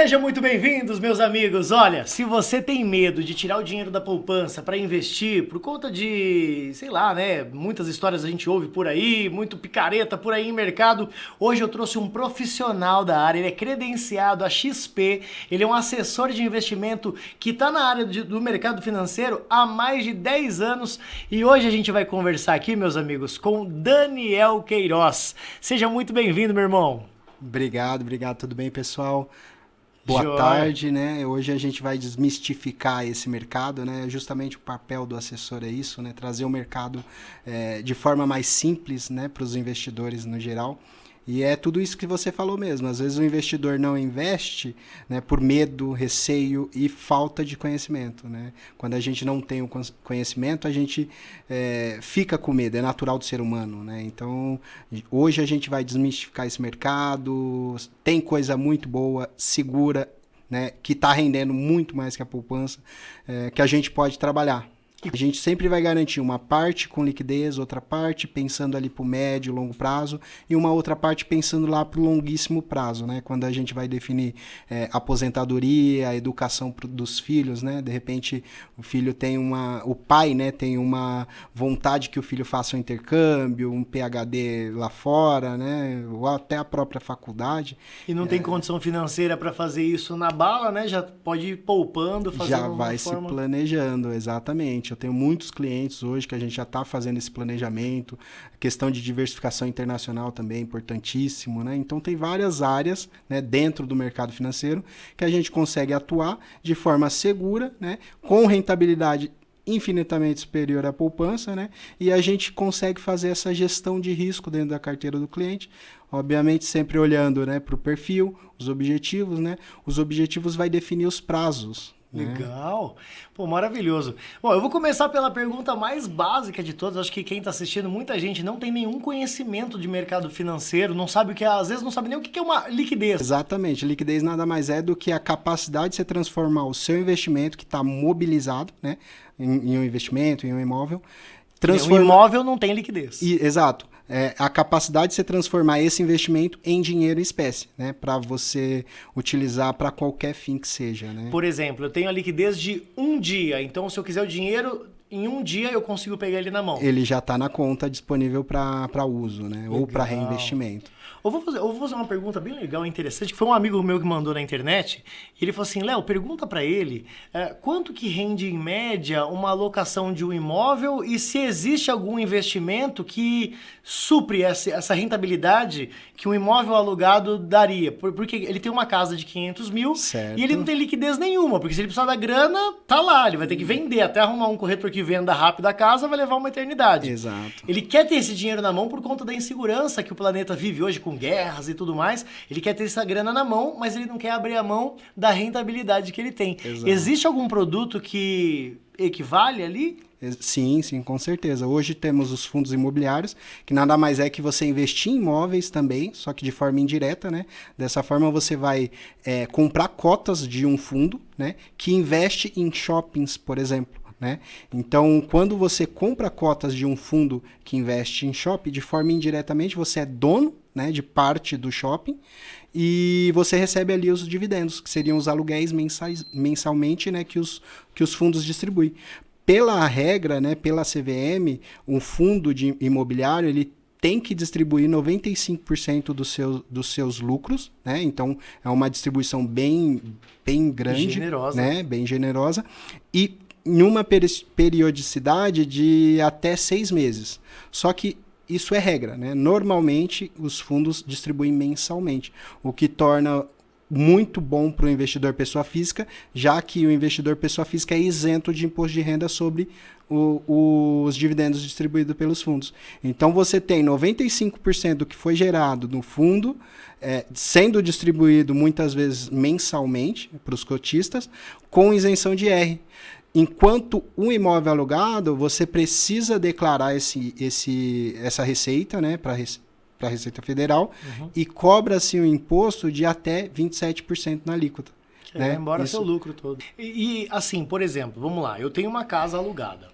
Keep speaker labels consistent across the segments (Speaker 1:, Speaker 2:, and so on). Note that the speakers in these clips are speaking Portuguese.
Speaker 1: Sejam muito bem-vindos, meus amigos. Olha, se você tem medo de tirar o dinheiro da poupança para investir por conta de, sei lá, né, muitas histórias a gente ouve por aí, muito picareta por aí em mercado, hoje eu trouxe um profissional da área, ele é credenciado a XP, ele é um assessor de investimento que está na área do mercado financeiro há mais de 10 anos e hoje a gente vai conversar aqui, meus amigos, com Daniel Queiroz. Seja muito bem-vindo, meu irmão.
Speaker 2: Obrigado, tudo bem, pessoal? Boa
Speaker 1: Joia.
Speaker 2: tarde, né? Hoje a gente vai desmistificar esse mercado, né? Justamente o papel do assessor é isso, né? Trazer o mercado de forma mais simples, né? Para os investidores no geral. E é tudo isso que você falou mesmo. Às vezes o investidor não investe, né, por medo, receio e falta de conhecimento, né? Quando a gente não tem o conhecimento, a gente fica com medo. É natural do ser humano, né? Então, hoje a gente vai desmistificar esse mercado. Tem coisa muito boa, segura, né, que está rendendo muito mais que a poupança, que a gente pode trabalhar. A gente sempre vai garantir uma parte com liquidez, outra parte pensando ali para o médio e longo prazo e uma outra parte pensando lá para o longuíssimo prazo, né? Quando a gente vai definir aposentadoria, a educação dos filhos, né? De repente o filho tem o pai, né, tem uma vontade que o filho faça um intercâmbio, um PhD lá fora, né? Ou até a própria faculdade.
Speaker 1: E não tem condição financeira para fazer isso na bala, né? Já pode ir poupando, fazendo
Speaker 2: já vai se planejando, exatamente. Eu tenho muitos clientes hoje que a gente já está fazendo esse planejamento. A questão de diversificação internacional também é importantíssimo, né? Então tem várias áreas, né, dentro do mercado financeiro que a gente consegue atuar de forma segura, né, com rentabilidade infinitamente superior à poupança, né? E a gente consegue fazer essa gestão de risco dentro da carteira do cliente, obviamente sempre olhando, né, para o perfil, os objetivos, né? Os objetivos vai definir os prazos.
Speaker 1: Legal. Pô, maravilhoso. Bom, eu vou começar pela pergunta mais básica de todas. Acho que quem está assistindo, muita gente não tem nenhum conhecimento de mercado financeiro, não sabe o que é, às vezes não sabe nem o que é uma liquidez.
Speaker 2: Exatamente. Liquidez nada mais é do que a capacidade de você transformar o seu investimento que está mobilizado, né, em um investimento, em um imóvel.
Speaker 1: O imóvel não tem liquidez.
Speaker 2: Exato. A capacidade de você transformar esse investimento em dinheiro em espécie, né? Para você utilizar para qualquer fim que seja, né?
Speaker 1: Por exemplo, eu tenho a liquidez de um dia. Então, se eu quiser o dinheiro, em um dia eu consigo pegar ele na mão.
Speaker 2: Ele já está na conta disponível para uso, né? Legal. Ou para reinvestimento.
Speaker 1: Eu vou fazer uma pergunta bem legal e interessante, que foi um amigo meu que mandou na internet. Ele falou assim, Léo, pergunta para ele quanto que rende em média uma alocação de um imóvel e se existe algum investimento que supre essa rentabilidade que um imóvel alugado daria. Porque ele tem uma casa de 500 mil
Speaker 2: certo.
Speaker 1: E ele não tem liquidez nenhuma, porque se ele precisar da grana, tá lá, ele vai ter que vender. Até arrumar um corretor que venda rápido a casa vai levar uma eternidade.
Speaker 2: Exato.
Speaker 1: Ele quer ter esse dinheiro na mão por conta da insegurança que o planeta vive hoje, com guerras e tudo mais. Ele quer ter essa grana na mão, mas ele não quer abrir a mão da rentabilidade que ele tem.
Speaker 2: Exato.
Speaker 1: Existe algum produto que equivale ali?
Speaker 2: Sim, com certeza. Hoje temos os fundos imobiliários, que nada mais é que você investir em imóveis também, só que de forma indireta, né? Dessa forma você vai comprar cotas de um fundo, né, que investe em shoppings, por exemplo. Né? Então, quando você compra cotas de um fundo que investe em shopping, de forma indiretamente você é dono, né, de parte do shopping e você recebe ali os dividendos, que seriam os aluguéis mensalmente, né, que os fundos distribuem. Pela regra, né, pela CVM, um fundo de imobiliário ele tem que distribuir 95% dos seus lucros, né? Então é uma distribuição bem grande,
Speaker 1: generosa,
Speaker 2: né? Bem generosa e em uma periodicidade de até 6 meses. Só que isso é regra, né? Normalmente os fundos distribuem mensalmente, o que torna muito bom para o investidor pessoa física, já que o investidor pessoa física é isento de imposto de renda sobre os dividendos distribuídos pelos fundos. Então você tem 95% do que foi gerado no fundo sendo distribuído muitas vezes mensalmente para os cotistas, com isenção de IR. Enquanto um imóvel alugado, você precisa declarar essa receita, né, para a Receita Federal, e cobra-se um imposto de até 27% na alíquota.
Speaker 1: Que vai embora seu lucro todo. Assim, por exemplo, vamos lá, eu tenho uma casa alugada.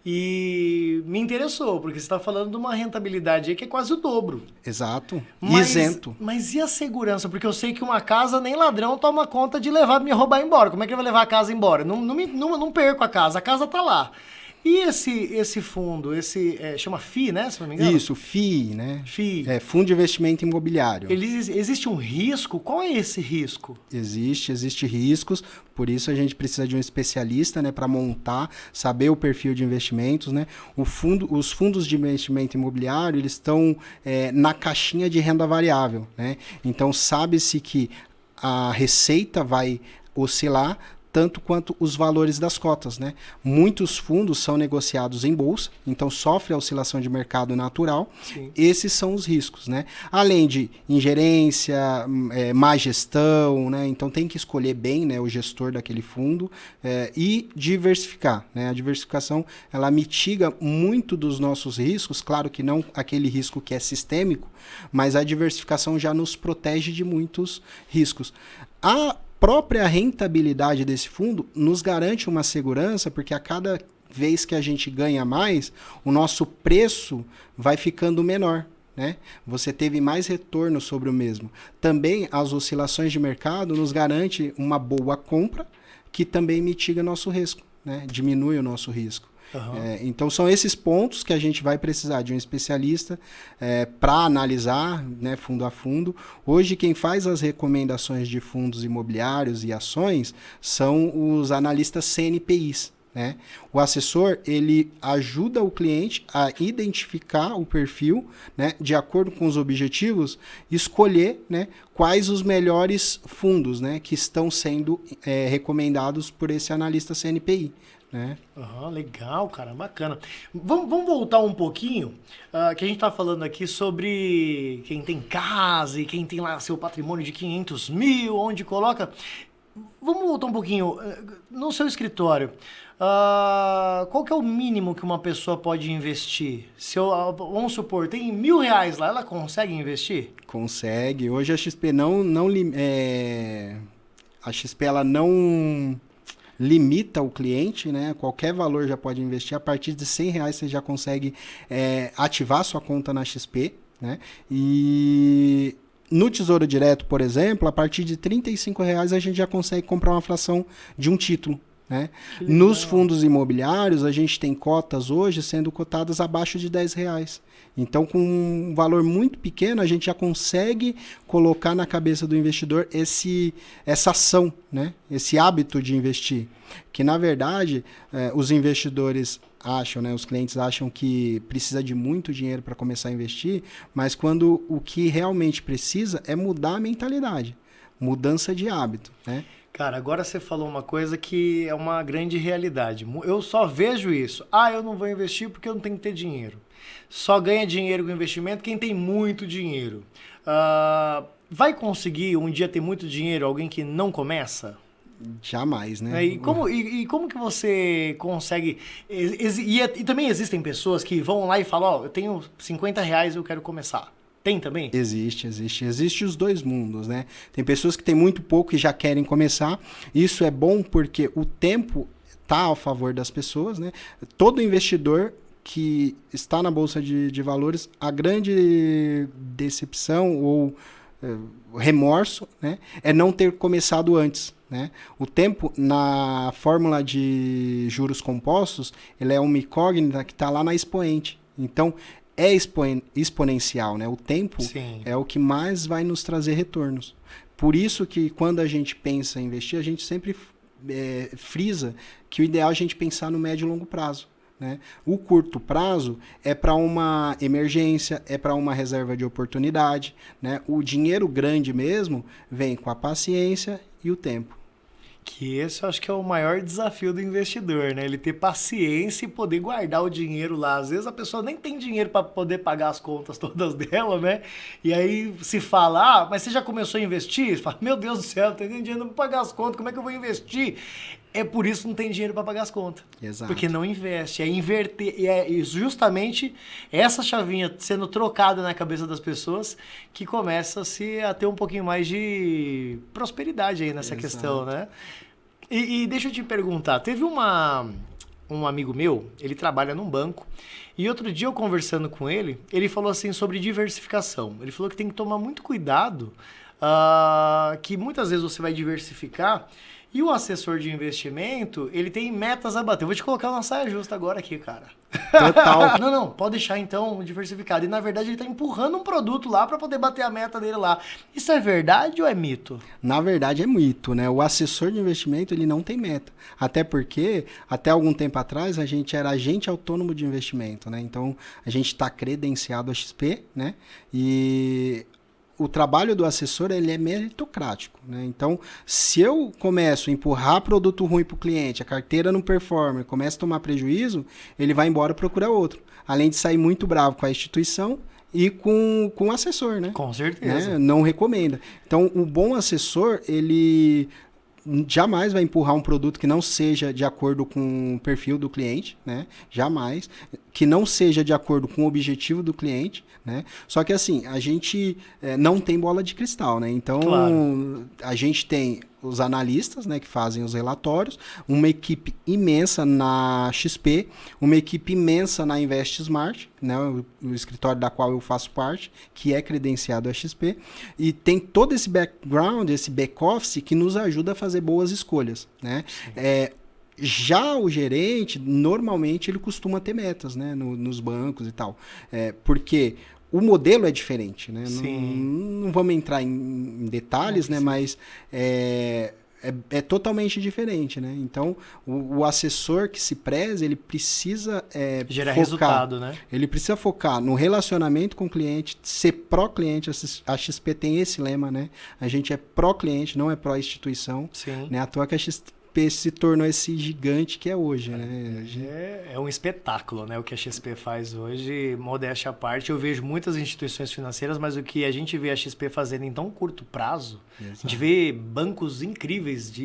Speaker 1: E me interessou, porque você está falando de uma rentabilidade aí que é quase o dobro.
Speaker 2: Exato.
Speaker 1: Isento. Mas e a segurança? Porque eu sei que uma casa nem ladrão toma conta de levar, me roubar embora. Como é que ele vai levar a casa embora? Não perco a casa tá lá. E esse fundo, chama FII, né? Se não me engano?
Speaker 2: Isso, FII, né?
Speaker 1: FII.
Speaker 2: Fundo de Investimento Imobiliário.
Speaker 1: Existe um risco? Qual é esse risco?
Speaker 2: Existe riscos, por isso a gente precisa de um especialista, né, para montar, saber o perfil de investimentos, né? Os fundos de investimento imobiliário, eles estão na caixinha de renda variável, né? Então sabe-se que a receita vai oscilar tanto quanto os valores das cotas, né? Muitos fundos são negociados em bolsa, então sofre a oscilação de mercado natural. Sim. Esses são os riscos, né? Além de ingerência, má gestão, né? Então tem que escolher bem, né, o gestor daquele fundo e diversificar, né? A diversificação, ela mitiga muito dos nossos riscos, claro que não aquele risco que é sistêmico, mas a diversificação já nos protege de muitos riscos. A própria rentabilidade desse fundo nos garante uma segurança, porque a cada vez que a gente ganha mais, o nosso preço vai ficando menor, né? Você teve mais retorno sobre o mesmo. Também as oscilações de mercado nos garante uma boa compra, que também mitiga nosso risco, né? Diminui o nosso risco. Uhum. Então são esses pontos que a gente vai precisar de um especialista para analisar, né, fundo a fundo. Hoje quem faz as recomendações de fundos imobiliários e ações são os analistas CNPIs. Né? O assessor, ele ajuda o cliente a identificar o perfil, né, de acordo com os objetivos, escolher, né, quais os melhores fundos, né, que estão sendo recomendados por esse analista CNPI. Né?
Speaker 1: Legal, cara, bacana. Vamos voltar um pouquinho, que a gente tá falando aqui sobre quem tem casa e quem tem lá seu patrimônio de 500 mil, onde coloca. Vamos voltar um pouquinho, no seu escritório, qual que é o mínimo que uma pessoa pode investir? Vamos supor, tem R$1.000 lá, ela consegue investir?
Speaker 2: Consegue. Hoje a XP a XP ela não limita o cliente, né? Qualquer valor já pode investir. A partir de R$100 você já consegue ativar sua conta na XP, né? E no Tesouro Direto, por exemplo, a partir de R$35 a gente já consegue comprar uma fração de um título. Né? Nos fundos imobiliários, a gente tem cotas hoje sendo cotadas abaixo de R$10. Então, com um valor muito pequeno, a gente já consegue colocar na cabeça do investidor essa ação, né? Esse hábito de investir. Que, na verdade, os investidores acham, né? Os clientes acham que precisa de muito dinheiro para começar a investir, mas quando o que realmente precisa é mudar a mentalidade, mudança de hábito, né?
Speaker 1: Cara, agora você falou uma coisa que é uma grande realidade. Eu só vejo isso. Eu não vou investir porque eu não tenho que ter dinheiro. Só ganha dinheiro com investimento quem tem muito dinheiro. Vai conseguir um dia ter muito dinheiro alguém que não começa?
Speaker 2: Jamais, né?
Speaker 1: E como que você consegue... E também existem pessoas que vão lá e falam, eu tenho R$50, eu quero começar. Tem também?
Speaker 2: Existe os dois mundos, né? Tem pessoas que têm muito pouco e já querem começar. Isso é bom porque o tempo está a favor das pessoas, né? Todo investidor que está na Bolsa de Valores, a grande decepção ou remorso, né, é não ter começado antes. Né? O tempo, na fórmula de juros compostos, ele é uma incógnita que está lá na expoente. Então, é exponencial, né? O tempo Sim. é o que mais vai nos trazer retornos. Por isso que quando a gente pensa em investir, a gente sempre frisa que o ideal é a gente pensar no médio e longo prazo. Né? O curto prazo é para uma emergência, é para uma reserva de oportunidade. Né? O dinheiro grande mesmo vem com a paciência e o tempo.
Speaker 1: Que esse eu acho que é o maior desafio do investidor, né? Ele ter paciência e poder guardar o dinheiro lá. Às vezes a pessoa nem tem dinheiro para poder pagar as contas todas dela, né? E aí se fala, mas você já começou a investir? Você fala, meu Deus do céu, não tenho dinheiro para pagar as contas, como é que eu vou investir? É por isso que não tem dinheiro para pagar as contas.
Speaker 2: Exato.
Speaker 1: Porque não investe. É inverter. E é justamente essa chavinha sendo trocada na cabeça das pessoas que começa-se a ter um pouquinho mais de prosperidade aí nessa questão, né? E deixa eu te perguntar, teve um amigo meu, ele trabalha num banco, e outro dia eu conversando com ele, ele falou assim sobre diversificação. Ele falou que tem que tomar muito cuidado, que muitas vezes você vai diversificar e o assessor de investimento, ele tem metas a bater. Eu vou te colocar uma saia justa agora aqui, cara.
Speaker 2: Total.
Speaker 1: Não, pode deixar então diversificado. E na verdade ele está empurrando um produto lá para poder bater a meta dele lá. Isso é verdade ou é mito?
Speaker 2: Na verdade é mito, né? O assessor de investimento, ele não tem meta. Até porque, até algum tempo atrás, a gente era agente autônomo de investimento, né? Então, a gente está credenciado a XP, né? E o trabalho do assessor, ele é meritocrático, né? Então, se eu começo a empurrar produto ruim para o cliente, a carteira não performa, começa a tomar prejuízo, ele vai embora procurar outro. Além de sair muito bravo com a instituição e com o assessor, né?
Speaker 1: Com certeza.
Speaker 2: Né? Não recomenda. Então, o bom assessor, ele jamais vai empurrar um produto que não seja de acordo com o perfil do cliente, né? Jamais. Que não seja de acordo com o objetivo do cliente, né? Só que assim, a gente não tem bola de cristal, né? Então, a gente tem os analistas, né, que fazem os relatórios, uma equipe imensa na XP, uma equipe imensa na InvestSmart, né, o escritório da qual eu faço parte, que é credenciado a XP, e tem todo esse background, esse back-office que nos ajuda a fazer boas escolhas, né? Já o gerente, normalmente, ele costuma ter metas, né, nos bancos e tal, porque o modelo é diferente, né? Não vamos entrar em detalhes, né? Mas é totalmente diferente, né? Então, o assessor que se preze, ele precisa
Speaker 1: gerar
Speaker 2: focar,
Speaker 1: resultado, né?
Speaker 2: Ele precisa focar no relacionamento com o cliente, ser pró-cliente. A XP tem esse lema, né? A gente é pró-cliente, não é pró-instituição.
Speaker 1: Sim.
Speaker 2: Né? À toa que a XP se tornou esse gigante que é hoje, né?
Speaker 1: É um espetáculo, né? O que a XP faz hoje, modéstia à parte. Eu vejo muitas instituições financeiras, mas o que a gente vê a XP fazendo em tão curto prazo,
Speaker 2: Exato.
Speaker 1: a gente vê bancos incríveis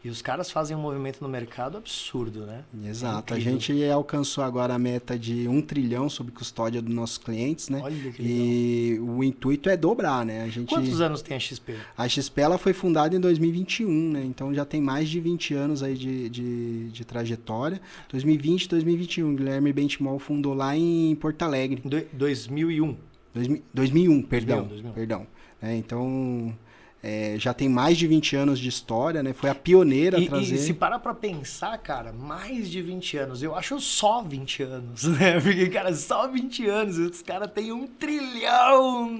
Speaker 1: e os caras fazem um movimento no mercado absurdo, né?
Speaker 2: Exato.
Speaker 1: É
Speaker 2: a gente alcançou agora a meta de 1 trilhão sob custódia dos nossos clientes, né?
Speaker 1: Olha que legal.
Speaker 2: E o intuito é dobrar, né?
Speaker 1: Quantos anos tem a XP?
Speaker 2: A XP ela foi fundada em 2021, né? Então já tem mais de 20 anos aí de trajetória. 2020, 2021. Guilherme Benchimol fundou lá em Porto Alegre.
Speaker 1: 2001.
Speaker 2: 2001, perdão.
Speaker 1: 2001.
Speaker 2: Perdão. Então, já tem mais de 20 anos de história, né? Foi a pioneira a trazer...
Speaker 1: E se parar pra pensar, cara, mais de 20 anos, eu acho só 20 anos, né? Porque, cara, só 20 anos, os caras têm 1 trilhão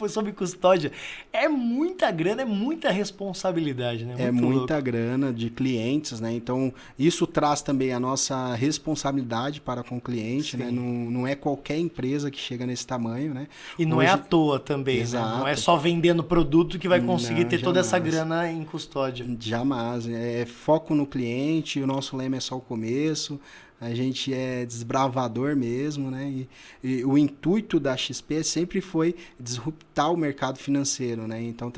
Speaker 1: sob custódia. É muita grana, é muita responsabilidade, né?
Speaker 2: É muita grana de clientes, né? Então, isso traz também a nossa responsabilidade para com o cliente, né? Não é qualquer empresa que chega nesse tamanho, né?
Speaker 1: E não é à toa também, né? Não é só vendendo produto que vai conseguir ter toda essa grana em custódia.
Speaker 2: Jamais. É foco no cliente, o nosso lema é só o começo, a gente é desbravador mesmo, né? E o intuito da XP sempre foi disruptar o mercado financeiro, né? Então,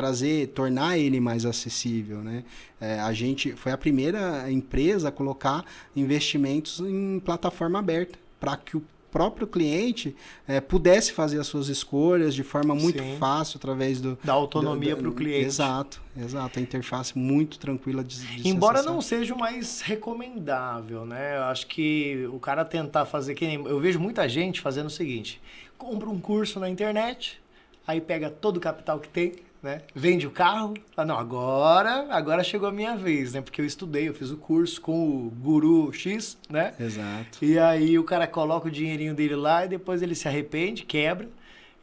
Speaker 2: tornar ele mais acessível, né? A gente foi a primeira empresa a colocar investimentos em plataforma aberta, para que o próprio cliente pudesse fazer as suas escolhas de forma muito fácil através
Speaker 1: da autonomia para o cliente.
Speaker 2: Exato. A interface muito tranquila de
Speaker 1: Embora
Speaker 2: acessar.
Speaker 1: não seja o mais recomendável, né? Eu acho que o cara tentar fazer que nem... Eu vejo muita gente fazendo o seguinte: compra um curso na internet, aí pega todo o capital que tem, né? Vende o carro, fala, não, agora chegou a minha vez, né? Porque eu estudei, eu fiz o curso com o Guru X, né?
Speaker 2: Exato.
Speaker 1: E aí o cara coloca o dinheirinho dele lá e depois ele se arrepende, quebra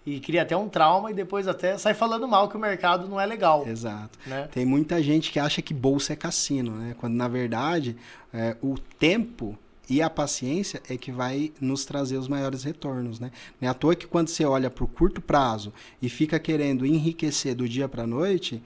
Speaker 1: e cria até um trauma e depois até sai falando mal que o mercado não é legal.
Speaker 2: Exato.
Speaker 1: Né?
Speaker 2: Tem muita gente que acha que bolsa é cassino, né? Quando na verdade o tempo e a paciência é que vai nos trazer os maiores retornos, né? Não é à toa que quando você olha para o curto prazo e fica querendo enriquecer do dia para a noite,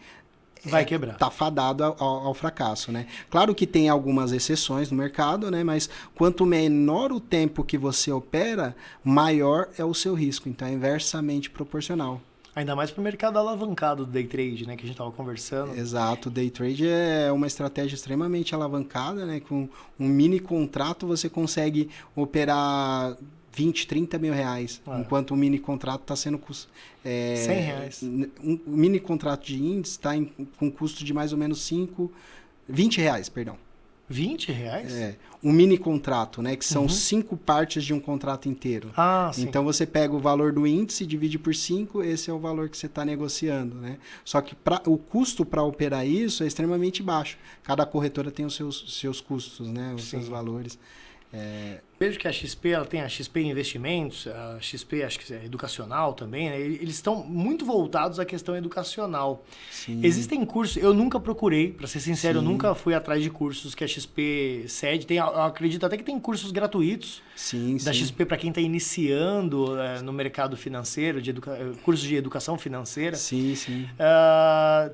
Speaker 1: vai quebrar.
Speaker 2: Tá fadado ao fracasso, né? Claro que tem algumas exceções no mercado, né? Mas quanto menor o tempo que você opera, maior é o seu risco. Então é inversamente proporcional.
Speaker 1: Ainda mais pro mercado alavancado do day trade, né, que a gente tava conversando.
Speaker 2: Exato, o day trade é uma estratégia extremamente alavancada, né? Com um mini contrato você consegue operar 20, 30 mil reais, enquanto o mini contrato está sendo...
Speaker 1: R$100.
Speaker 2: Um mini contrato de índice está com custo de mais ou menos 20 reais, perdão.
Speaker 1: R$20?
Speaker 2: Um mini contrato, né? Que são 5 partes de um contrato inteiro.
Speaker 1: Sim.
Speaker 2: Então você pega o valor do índice, divide por 5, esse é o valor que você está negociando, né? Só que o custo para operar isso é extremamente baixo. Cada corretora tem os seus custos, né? Os seus valores.
Speaker 1: Vejo que a XP, ela tem a XP Investimentos, a XP acho que é educacional também, né? Eles estão muito voltados à questão educacional.
Speaker 2: Sim.
Speaker 1: Existem cursos, eu nunca procurei, para ser sincero, eu nunca fui atrás de cursos que a XP cede. Eu acredito até que tem cursos gratuitos da XP para quem está iniciando no mercado financeiro, cursos de educação financeira.
Speaker 2: Sim.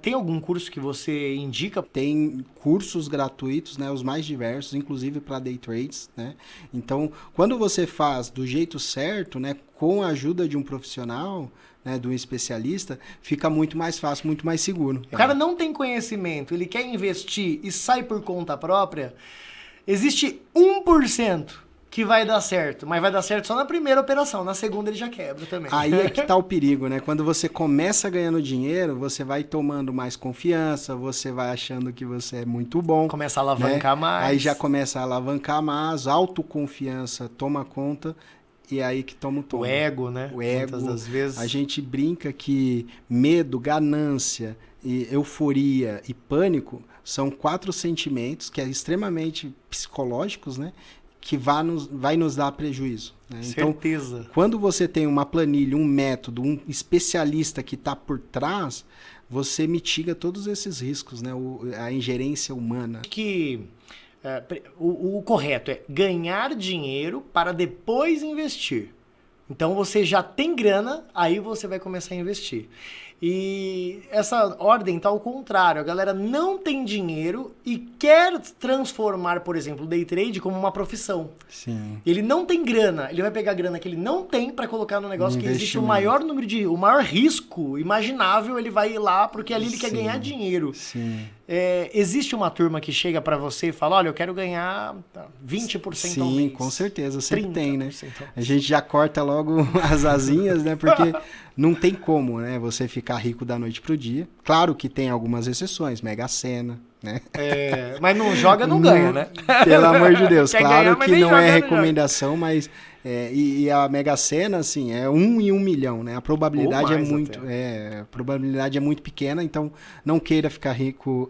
Speaker 1: Tem algum curso que você indica?
Speaker 2: Tem cursos gratuitos, né? Os mais diversos, inclusive para day trades, né? Então, quando você faz do jeito certo, né, com a ajuda de um profissional, né, de um especialista, fica muito mais fácil, muito mais seguro.
Speaker 1: O cara não tem conhecimento, ele quer investir e sai por conta própria, existe 1% que vai dar certo, mas vai dar certo só na primeira operação, na segunda ele já quebra também.
Speaker 2: Aí é que tá o perigo, né? Quando você começa ganhando dinheiro, você vai tomando mais confiança, você vai achando que você é muito bom.
Speaker 1: Começa a alavancar mais.
Speaker 2: Aí já começa a alavancar mais, autoconfiança toma conta e aí que toma o tom.
Speaker 1: O ego, né?
Speaker 2: O ego.
Speaker 1: Muitas das vezes.
Speaker 2: A gente brinca que medo, ganância, euforia e pânico são 4 sentimentos que é extremamente psicológicos, né? Que vai nos dar prejuízo. Né?
Speaker 1: Certeza.
Speaker 2: Então, quando você tem uma planilha, um método, um especialista que está por trás, você mitiga todos esses riscos, né? A ingerência humana.
Speaker 1: O correto é ganhar dinheiro para depois investir. Então você já tem grana, aí você vai começar a investir. E essa ordem está ao contrário. A galera não tem dinheiro e quer transformar, por exemplo, o day trade como uma profissão.
Speaker 2: Sim.
Speaker 1: Ele não tem grana, ele vai pegar a grana que ele não tem para colocar no negócio que existe o maior risco imaginável, ele vai ir lá porque ali ele quer ganhar dinheiro.
Speaker 2: Sim.
Speaker 1: Existe uma turma que chega para você e fala, olha, eu quero ganhar 20% ao mês.
Speaker 2: Sim, com certeza, sempre
Speaker 1: 30%.
Speaker 2: tem, né? A gente já corta logo as asinhas, né? Porque não tem como, né? Você ficar rico da noite pro dia. Claro que tem algumas exceções, Mega Sena, né?
Speaker 1: Mas não joga, não ganha, né?
Speaker 2: Pelo amor de Deus,
Speaker 1: Quer
Speaker 2: claro
Speaker 1: ganhar,
Speaker 2: que não é
Speaker 1: joga,
Speaker 2: recomendação, mas... e a Mega Sena, assim, é 1 em 1 milhão, né? A probabilidade a probabilidade é muito pequena, então não queira ficar rico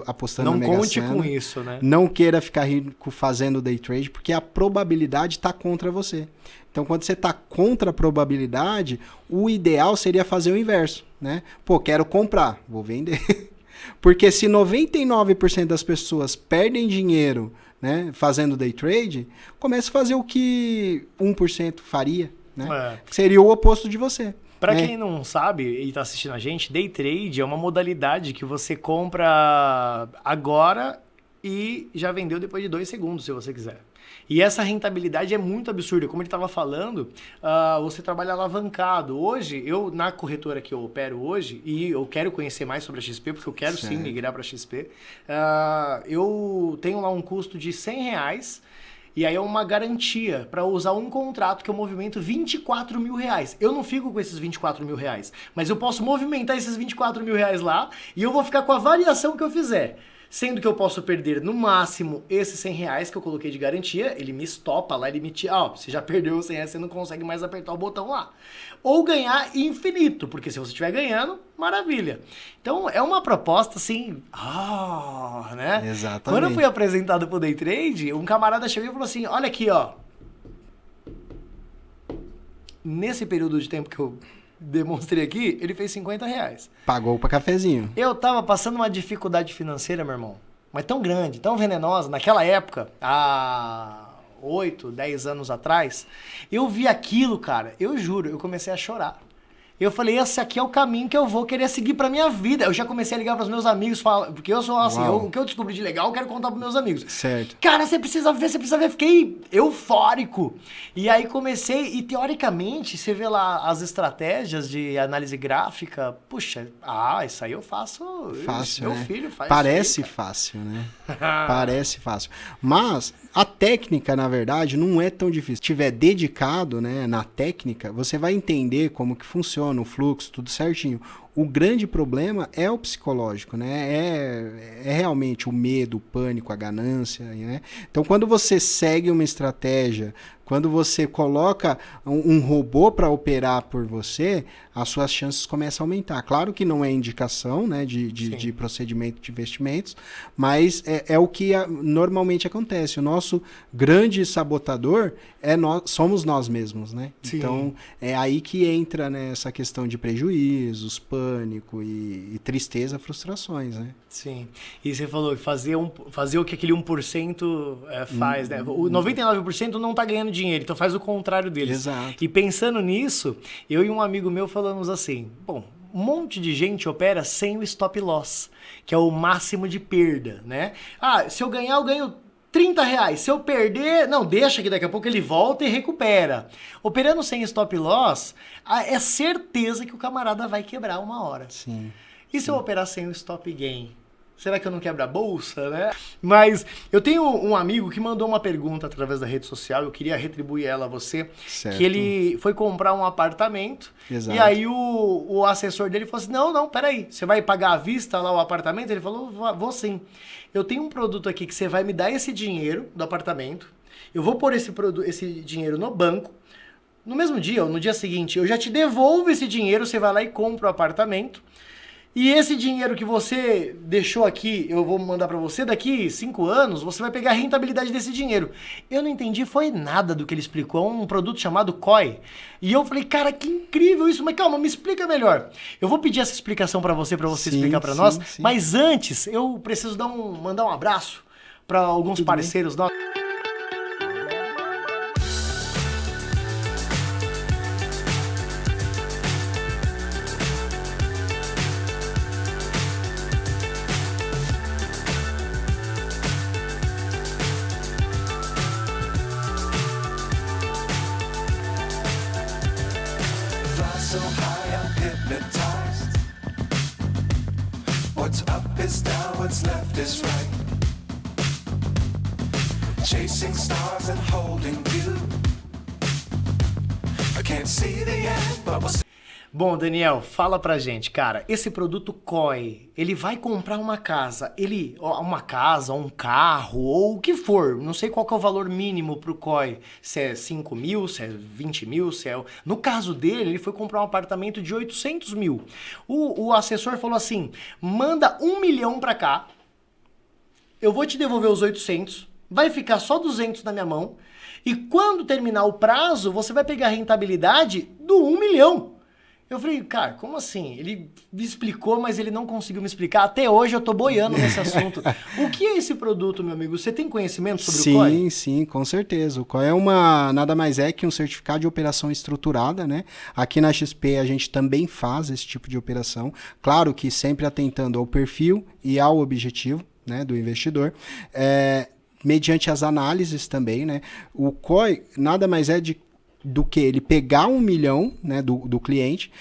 Speaker 2: apostando na Mega Sena.
Speaker 1: Não conte com isso, né?
Speaker 2: Não queira ficar rico fazendo day trade, porque a probabilidade está contra você. Então, quando você está contra a probabilidade, o ideal seria fazer o inverso, né? Pô, quero comprar, vou vender. Porque se 99% das pessoas perdem dinheiro, né, fazendo day trade, comece a fazer o que 1% faria, né? Seria o oposto de você.
Speaker 1: Para quem não sabe e está assistindo a gente, day trade é uma modalidade que você compra agora e já vendeu depois de 2 segundos, se você quiser. E essa rentabilidade é muito absurda. Como ele estava falando, você trabalha alavancado. Hoje, na corretora que eu opero hoje, e eu quero conhecer mais sobre a XP, porque eu quero sim migrar para a XP, eu tenho lá um custo de R$100, e aí é uma garantia para usar um contrato que eu movimento R$24 mil. Eu não fico com esses R$24 mil, mas eu posso movimentar esses R$24 mil lá e eu vou ficar com a variação que eu fizer. Sendo que eu posso perder no máximo esses R$100 que eu coloquei de garantia, ele me estopa lá, ele me tira, você já perdeu os R$100, você não consegue mais apertar o botão lá. Ou ganhar infinito, porque se você estiver ganhando, maravilha. Então é uma proposta assim, né?
Speaker 2: Exatamente.
Speaker 1: Quando eu fui apresentado pro Day Trade, um camarada chegou e falou assim, olha aqui, ó. Nesse período de tempo que eu demonstrei aqui, ele fez R$50.
Speaker 2: Pagou pra cafezinho.
Speaker 1: Eu tava passando uma dificuldade financeira, meu irmão, mas tão grande, tão venenosa, naquela época, há 8, 10 anos atrás, eu vi aquilo, cara, eu juro, eu comecei a chorar. Eu falei, esse aqui é o caminho que eu vou querer seguir pra minha vida. Eu já comecei a ligar pros meus amigos, porque eu sou assim, o que eu descobri de legal, eu quero contar pros meus amigos.
Speaker 2: Certo.
Speaker 1: Cara, você precisa ver. Fiquei eufórico. E aí comecei, e teoricamente, você vê lá as estratégias de análise gráfica, puxa, isso aí eu faço.
Speaker 2: Fácil,
Speaker 1: meu
Speaker 2: né?
Speaker 1: filho faz.
Speaker 2: Parece
Speaker 1: isso aí,
Speaker 2: fácil, né? Parece fácil. Mas a técnica, na verdade, não é tão difícil. Se tiver dedicado, né, na técnica, você vai entender como que funciona o fluxo, tudo certinho. O grande problema é o psicológico, né? É realmente o medo, o pânico, a ganância, né? Então, quando você segue uma estratégia, quando você coloca um robô para operar por você, as suas chances começam a aumentar. Claro que não é indicação, né, de procedimento de investimentos, mas é o que normalmente acontece. O nosso grande sabotador somos nós mesmos, né? Sim. Então, é aí que entra, né, essa questão de prejuízos, pânico e tristeza, frustrações, né?
Speaker 1: Sim. E você falou fazer o que aquele 1% faz, né? O 99% não tá ganhando dinheiro, então faz o contrário deles.
Speaker 2: Exato.
Speaker 1: E pensando nisso, eu e um amigo meu falamos assim, bom, um monte de gente opera sem o stop loss, que é o máximo de perda, né? Se eu ganhar, eu ganho R$30. Se eu perder, não, deixa que daqui a pouco ele volta e recupera. Operando sem stop loss, é certeza que o camarada vai quebrar uma hora.
Speaker 2: Sim.
Speaker 1: E se eu operar sem o stop gain? Será que eu não quebro a bolsa, né? Mas eu tenho um amigo que mandou uma pergunta através da rede social, eu queria retribuir ela a você,
Speaker 2: certo.
Speaker 1: Que ele foi comprar um apartamento.
Speaker 2: Exato.
Speaker 1: E aí o assessor dele falou assim, não, peraí, você vai pagar à vista lá o apartamento? Ele falou, vou sim. Eu tenho um produto aqui que você vai me dar esse dinheiro do apartamento, eu vou pôr esse dinheiro no banco, no mesmo dia ou no dia seguinte, eu já te devolvo esse dinheiro, você vai lá e compra o apartamento. E esse dinheiro que você deixou aqui, eu vou mandar pra você, daqui 5 anos, você vai pegar a rentabilidade desse dinheiro. Eu não entendi, foi nada do que ele explicou, um produto chamado COI. E eu falei, cara, que incrível isso, mas calma, me explica melhor. Eu vou pedir essa explicação pra você explicar pra nós, mas antes eu preciso mandar um abraço pra alguns parceiros nossos.
Speaker 3: So high, I'm hypnotized. What's up is down, what's left is right. Chasing stars and holding you. I can't see the end, but we'll see.
Speaker 1: Bom, Daniel, fala pra gente, cara, esse produto COI, ele vai comprar uma casa, um carro, ou o que for, não sei qual que é o valor mínimo pro COI, se é 5 mil, se é 20 mil, se é... No caso dele, ele foi comprar um apartamento de 800 mil. O assessor falou assim, manda 1 milhão pra cá, eu vou te devolver os 800, vai ficar só 200 na minha mão, e quando terminar o prazo, você vai pegar a rentabilidade do 1 milhão. Eu falei, cara, como assim? Ele me explicou, mas ele não conseguiu me explicar. Até hoje eu tô boiando nesse assunto. O que é esse produto, meu amigo? Você tem conhecimento sobre o COI?
Speaker 2: Sim, com certeza. O COI nada mais é que um certificado de operação estruturada, né? Aqui na XP a gente também faz esse tipo de operação. Claro que sempre atentando ao perfil e ao objetivo, né, do investidor. Mediante as análises também, né? O COI nada mais é do que ele pegar 1 milhão, né, do cliente,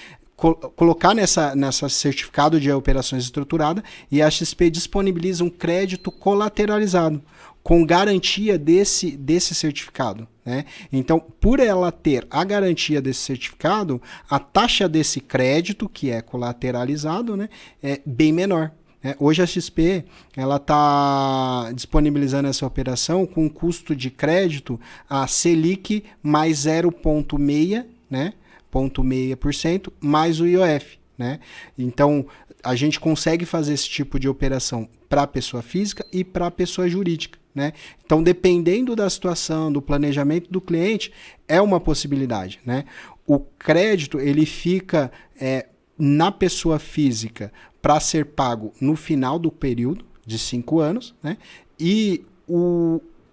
Speaker 2: colocar nessa certificado de operações estruturada, e a XP disponibiliza um crédito colateralizado com garantia desse certificado, né? Então, por ela ter a garantia desse certificado, a taxa desse crédito, que é colateralizado, né, é bem menor. Hoje a XP está disponibilizando essa operação com um custo de crédito a Selic mais 0,6%, né, 0,6% mais o IOF. Né? Então, a gente consegue fazer esse tipo de operação para a pessoa física e para a pessoa jurídica. Né? Então, dependendo da situação, do planejamento do cliente, é uma possibilidade. Né? O crédito ele fica na pessoa física para ser pago no final do período de 5 anos, né? E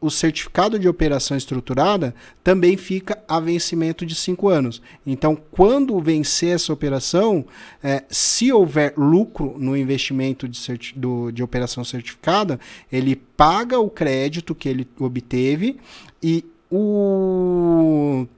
Speaker 2: o certificado de operação estruturada também fica a vencimento de 5 anos. Então, quando vencer essa operação, se houver lucro no investimento de operação certificada, ele paga o crédito que ele obteve e como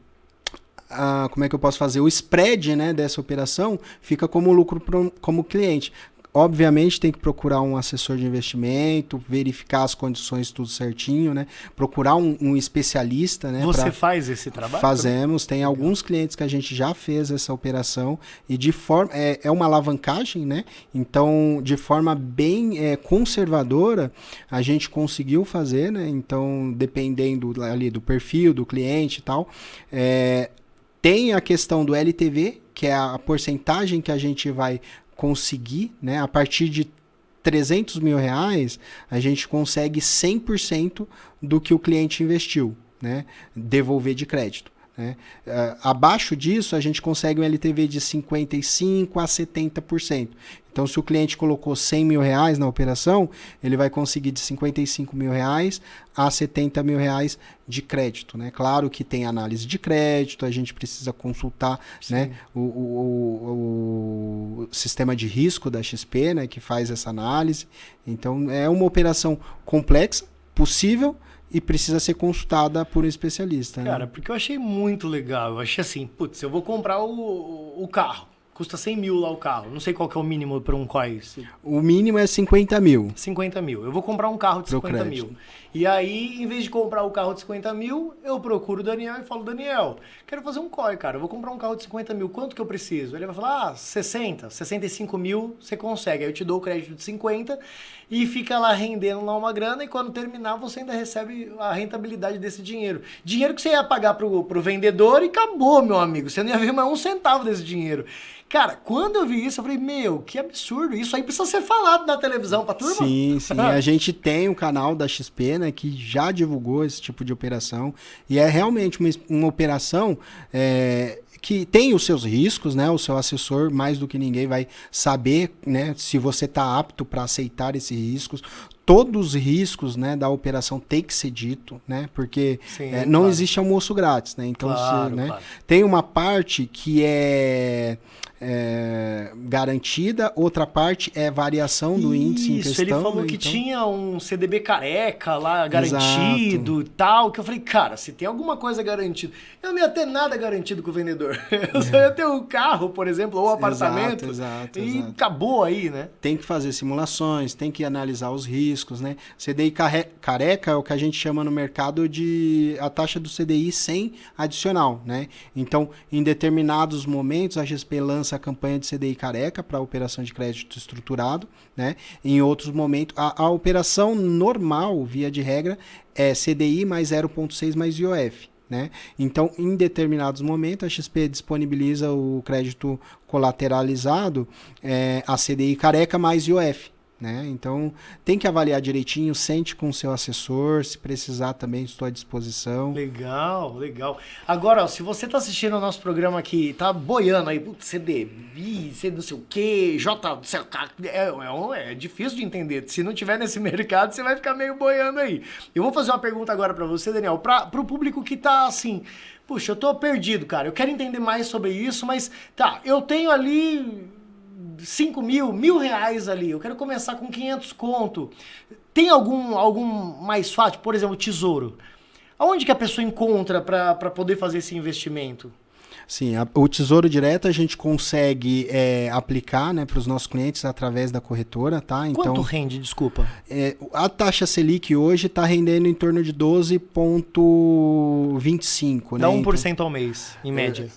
Speaker 2: é que eu posso fazer? O spread, né, dessa operação fica como lucro como cliente. Obviamente tem que procurar um assessor de investimento, verificar as condições tudo certinho, né? Procurar um especialista, né?
Speaker 1: Você faz esse trabalho?
Speaker 2: Fazemos, tem alguns clientes que a gente já fez essa operação e de forma é uma alavancagem, né? Então, de forma bem conservadora, a gente conseguiu fazer, né? Então, dependendo ali do perfil do cliente e tal, tem a questão do LTV, que é a porcentagem que a gente vai conseguir, né? A partir de 300 mil reais, a gente consegue 100% do que o cliente investiu, né? Devolver de crédito, né? Abaixo disso, a gente consegue um LTV de 55% a 70%. Então, se o cliente colocou 100 mil reais na operação, ele vai conseguir de 55 mil reais a 70 mil reais de crédito, né? Claro que tem análise de crédito, a gente precisa consultar, né, o sistema de risco da XP, né, que faz essa análise. Então, é uma operação complexa, possível, e precisa ser consultada por um especialista.
Speaker 1: Cara,
Speaker 2: né?
Speaker 1: porque eu achei muito legal. Eu achei assim, putz, eu vou comprar o carro. Custa 100 mil lá o carro. Não sei qual que é o mínimo para um COI.
Speaker 2: O mínimo é 50 mil.
Speaker 1: 50 mil. Eu vou comprar um carro de 50 mil. E aí, em vez de comprar o carro de 50 mil, eu procuro o Daniel e falo, Daniel, quero fazer um COI, cara. Eu vou comprar um carro de 50 mil. Quanto que eu preciso? Ele vai falar, 65 mil você consegue. Aí eu te dou o crédito de 50 e fica lá rendendo lá uma grana. E quando terminar, você ainda recebe a rentabilidade desse dinheiro. Dinheiro que você ia pagar pro vendedor e acabou, meu amigo. Você não ia ver mais um centavo desse dinheiro. Cara, quando eu vi isso, eu falei, meu, que absurdo. Isso aí precisa ser falado na televisão pra turma.
Speaker 2: Sim. A gente tem um canal da XP, né, que já divulgou esse tipo de operação. E é realmente uma operação que tem os seus riscos, né? O seu assessor, mais do que ninguém, vai saber, né, se você está apto para aceitar esses riscos. Todos os riscos, né, da operação tem que ser dito, né? Porque não existe almoço grátis, né? Então, tem uma parte que é garantida, outra parte é variação do índice em questão.
Speaker 1: Isso, ele falou que tinha um CDB careca lá garantido e tal, que eu falei, cara, se tem alguma coisa garantida, eu não ia ter nada garantido com o vendedor. Eu só ia ter um carro, por exemplo, ou um apartamento, e acabou aí, né?
Speaker 2: Tem que fazer simulações, tem que analisar os riscos, né? CDI careca é o que a gente chama no mercado de a taxa do CDI sem adicional, né? Então, em determinados momentos, a XP lança a campanha de CDI careca para operação de crédito estruturado, né? Em outros momentos, a operação normal, via de regra, é CDI mais 0,6 mais IOF. Né? Então, em determinados momentos, a XP disponibiliza o crédito colateralizado, a CDI careca mais IOF. Né? Então, tem que avaliar direitinho, sente com o seu assessor, se precisar também estou à disposição.
Speaker 1: Legal. Agora, ó, se você está assistindo o nosso programa aqui, tá boiando aí, CDI, C não sei o que, J, é difícil de entender. Se não tiver nesse mercado, você vai ficar meio boiando aí. Eu vou fazer uma pergunta agora para você, Daniel, para o público que tá assim, puxa, eu tô perdido, cara, eu quero entender mais sobre isso, mas tá, eu tenho ali 5 mil, R$1.000 ali, eu quero começar com 500 conto. Tem algum mais fácil, por exemplo, Tesouro? Aonde que a pessoa encontra para poder fazer esse investimento?
Speaker 2: Sim, o Tesouro Direto a gente consegue aplicar, né, para os nossos clientes através da corretora, tá? Então,
Speaker 1: quanto rende, desculpa?
Speaker 2: A taxa Selic hoje está rendendo em torno de 12,25, né?
Speaker 1: Dá 1% ao mês, em média.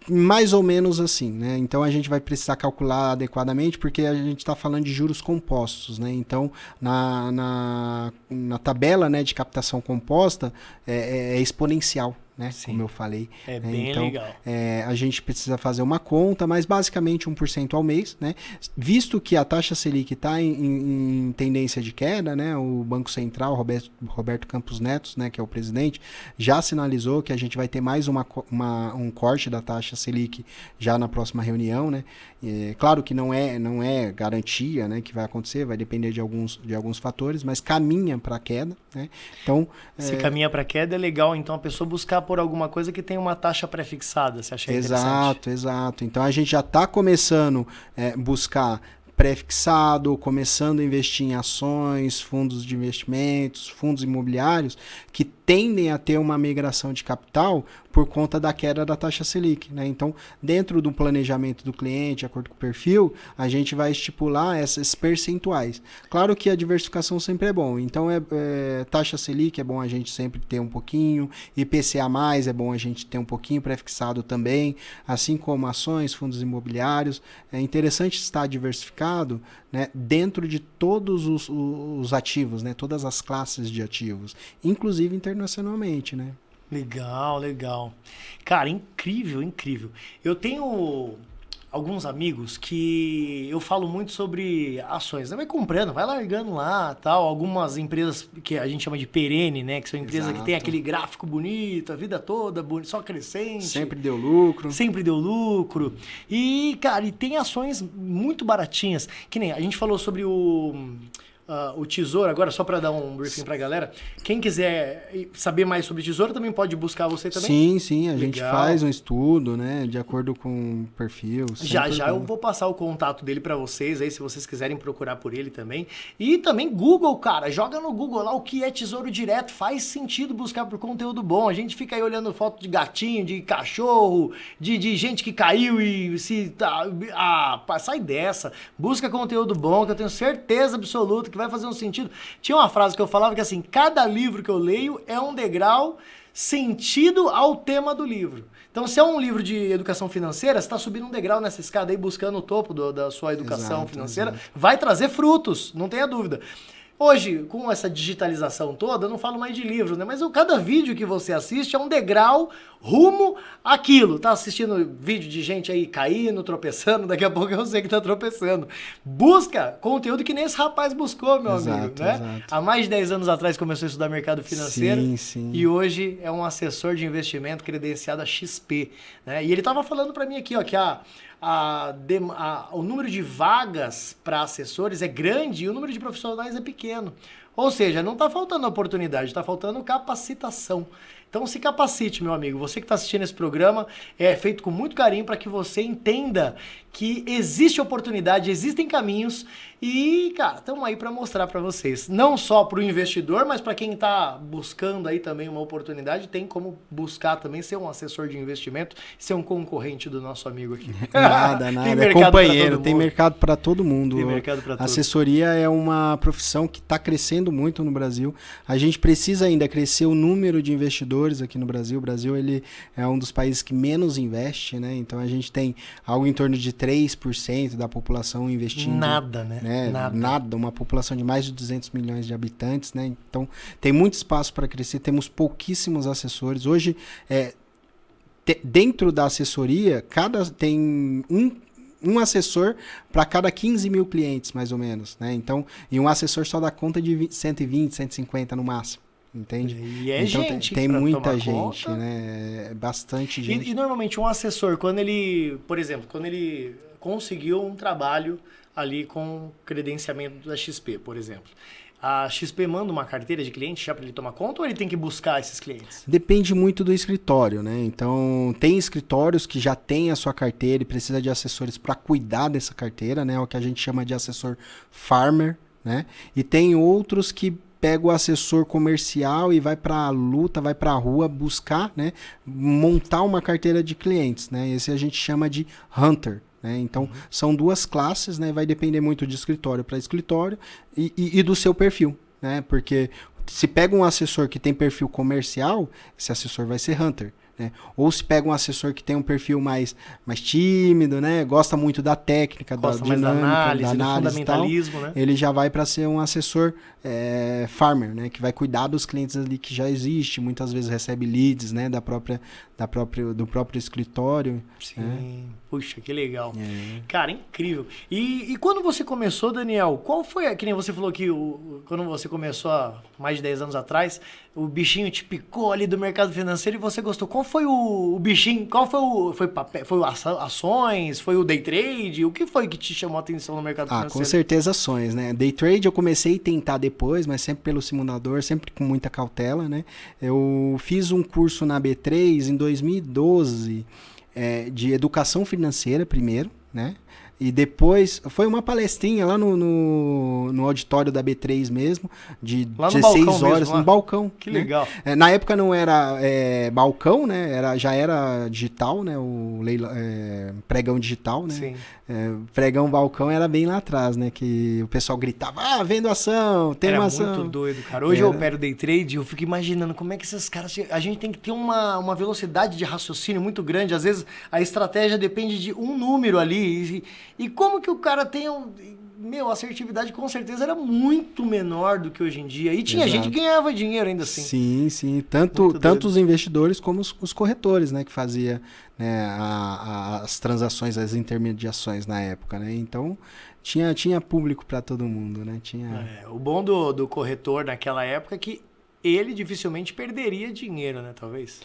Speaker 2: Mais ou menos assim, né? Então a gente vai precisar calcular adequadamente, porque a gente está falando de juros compostos, né? Então na tabela, né, de captação composta é exponencial. né?
Speaker 1: Sim.
Speaker 2: Como eu falei.
Speaker 1: É bem
Speaker 2: então,
Speaker 1: legal.
Speaker 2: A gente precisa fazer uma conta, mas basicamente 1% ao mês, né? Visto que a taxa Selic está em tendência de queda, né? O Banco Central, Roberto Campos Neto, né, que é o presidente, já sinalizou que a gente vai ter mais um corte da taxa Selic já na próxima reunião, né? Claro que não é garantia, né, que vai acontecer, vai depender de alguns fatores, mas caminha para a queda, né? Então,
Speaker 1: se caminha para queda, é legal então a pessoa buscar por alguma coisa que tenha uma taxa pré-fixada, se achar interessante.
Speaker 2: Exato. Então a gente já está começando a buscar pré-fixado, começando a investir em ações, fundos de investimentos, fundos imobiliários, que tendem a ter uma migração de capital por conta da queda da taxa Selic, né? Então, dentro do planejamento do cliente, de acordo com o perfil, a gente vai estipular esses percentuais. Claro que a diversificação sempre é bom, então taxa Selic é bom a gente sempre ter um pouquinho, IPCA+, é bom a gente ter um pouquinho pré-fixado também, assim como ações, fundos imobiliários. É interessante estar diversificado, né, dentro de todos os ativos, né, todas as classes de ativos, inclusive internacionalmente, né?
Speaker 1: Legal. Cara, incrível. Eu tenho alguns amigos que eu falo muito sobre ações. Vai comprando, vai largando lá, tal. Algumas empresas que a gente chama de perene, né? Que são empresas que tem aquele gráfico bonito, a vida toda, só crescente.
Speaker 2: Sempre deu lucro.
Speaker 1: E, cara, e tem ações muito baratinhas. Que nem a gente falou sobre o Tesouro, agora só para dar um briefing pra galera. Quem quiser saber mais sobre Tesouro também pode buscar você também?
Speaker 2: Sim, a gente faz um estudo, né, de acordo com o perfil.
Speaker 1: Já eu vou passar o contato dele para vocês aí, se vocês quiserem procurar por ele também. E também Google, cara, joga no Google lá o que é Tesouro Direto, faz sentido buscar por conteúdo bom. A gente fica aí olhando foto de gatinho, de cachorro, de gente que caiu e sai dessa. Busca conteúdo bom, que eu tenho certeza absoluta que vai fazer um sentido. Tinha uma frase que eu falava que assim, cada livro que eu leio é um degrau sentido ao tema do livro. Então, se é um livro de educação financeira, você está subindo um degrau nessa escada aí, buscando o topo da sua educação financeira, vai trazer frutos, não tenha dúvida. Hoje, com essa digitalização toda, eu não falo mais de livros, né? Mas cada vídeo que você assiste é um degrau rumo àquilo. Tá assistindo vídeo de gente aí caindo, tropeçando, daqui a pouco eu sei que tá tropeçando. Busca conteúdo que nem esse rapaz buscou, meu amigo, né?
Speaker 2: Exato.
Speaker 1: Há mais de 10 anos atrás começou a estudar mercado financeiro.
Speaker 2: Sim.
Speaker 1: E hoje é um assessor de investimento credenciado a XP, né? E ele tava falando para mim aqui, ó, que o número de vagas para assessores é grande e o número de profissionais é pequeno. Ou seja, não está faltando oportunidade, está faltando capacitação. Então se capacite, meu amigo. Você que está assistindo esse programa é feito com muito carinho para que você entenda que existe oportunidade, existem caminhos e, cara, estamos aí para mostrar para vocês. Não só para o investidor, mas para quem está buscando aí também uma oportunidade, tem como buscar também ser um assessor de investimento, ser um concorrente do nosso amigo aqui.
Speaker 2: Nada. É companheiro, tem mercado para todo mundo.
Speaker 1: Tem mercado para todo mundo.
Speaker 2: Assessoria é uma profissão que está crescendo muito no Brasil. A gente precisa ainda crescer o número de investidores aqui no Brasil. O Brasil ele é um dos países que menos investe, né? Então a gente tem algo em torno de 3% da população investindo.
Speaker 1: Nada, né?
Speaker 2: Nada. Uma população de mais de 200 milhões de habitantes, né? Então tem muito espaço para crescer. Temos pouquíssimos assessores. Hoje, dentro da assessoria, tem um assessor para cada 15 mil clientes, mais ou menos, né? Então, e um assessor só dá conta de 120, 150 no máximo. Entende?
Speaker 1: E
Speaker 2: então,
Speaker 1: gente
Speaker 2: tem muita gente,
Speaker 1: conta.
Speaker 2: né? Bastante gente.
Speaker 1: E normalmente um assessor, quando ele conseguiu um trabalho ali com credenciamento da XP, por exemplo, a XP manda uma carteira de cliente já para ele tomar conta ou ele tem que buscar esses clientes?
Speaker 2: Depende muito do escritório, né? Então, tem escritórios que já têm a sua carteira e precisa de assessores para cuidar dessa carteira, né? O que a gente chama de assessor farmer, né? E tem outros que pega o assessor comercial e vai para a luta, vai para a rua buscar, né, montar uma carteira de clientes, né? Esse a gente chama de hunter, né? Então, são duas classes, né? Vai depender muito de escritório para escritório e do seu perfil, né? Porque se pega um assessor que tem perfil comercial, esse assessor vai ser hunter. né? Ou se pega um assessor que tem um perfil mais tímido, né? Gosta muito da técnica,
Speaker 1: Gosta
Speaker 2: da
Speaker 1: mais
Speaker 2: dinâmica,
Speaker 1: da análise, do
Speaker 2: e tal,
Speaker 1: fundamentalismo, né?
Speaker 2: ele já vai para ser um assessor farmer, né? Que vai cuidar dos clientes ali que já existe, muitas vezes recebe leads, né? Do próprio escritório.
Speaker 1: Sim, puxa, que legal.
Speaker 2: É.
Speaker 1: Cara, incrível. E quando você começou, Daniel, qual foi, que nem você falou que quando você começou há mais de 10 anos atrás, o bichinho te picou ali do mercado financeiro e você gostou. Qual foi o bichinho? Qual foi papel? Foi ações? Foi o day trade? O que foi que te chamou a atenção no mercado financeiro?
Speaker 2: Com certeza ações, né? Day trade eu comecei a tentar depois, mas sempre pelo simulador, sempre com muita cautela, né? Eu fiz um curso na B3 em 2012, de educação financeira primeiro, né? E depois, foi uma palestrinha lá no auditório da B3 mesmo, de
Speaker 1: lá no
Speaker 2: 16
Speaker 1: balcão
Speaker 2: horas,
Speaker 1: mesmo,
Speaker 2: no balcão.
Speaker 1: Que
Speaker 2: né?
Speaker 1: legal.
Speaker 2: Na época não era balcão, né? Já era digital, né? Pregão digital, né?
Speaker 1: Sim.
Speaker 2: Pregão balcão era bem lá atrás, né? Que o pessoal gritava, vendo ação, tem uma ação.
Speaker 1: Era muito doido, cara. Hoje eu opero day trade e eu fico imaginando como é que esses caras... A gente tem que ter uma velocidade de raciocínio muito grande. Às vezes a estratégia depende de um número ali. E como que o cara tem a assertividade com certeza era muito menor do que hoje em dia. E tinha gente que ganhava dinheiro ainda assim.
Speaker 2: Sim, sim. Tanto os investidores como os corretores, né? Que fazia, né, as transações, as intermediações na época, né? Então, tinha público para todo mundo, né?
Speaker 1: O bom do corretor naquela época é que ele dificilmente perderia dinheiro, né? Talvez.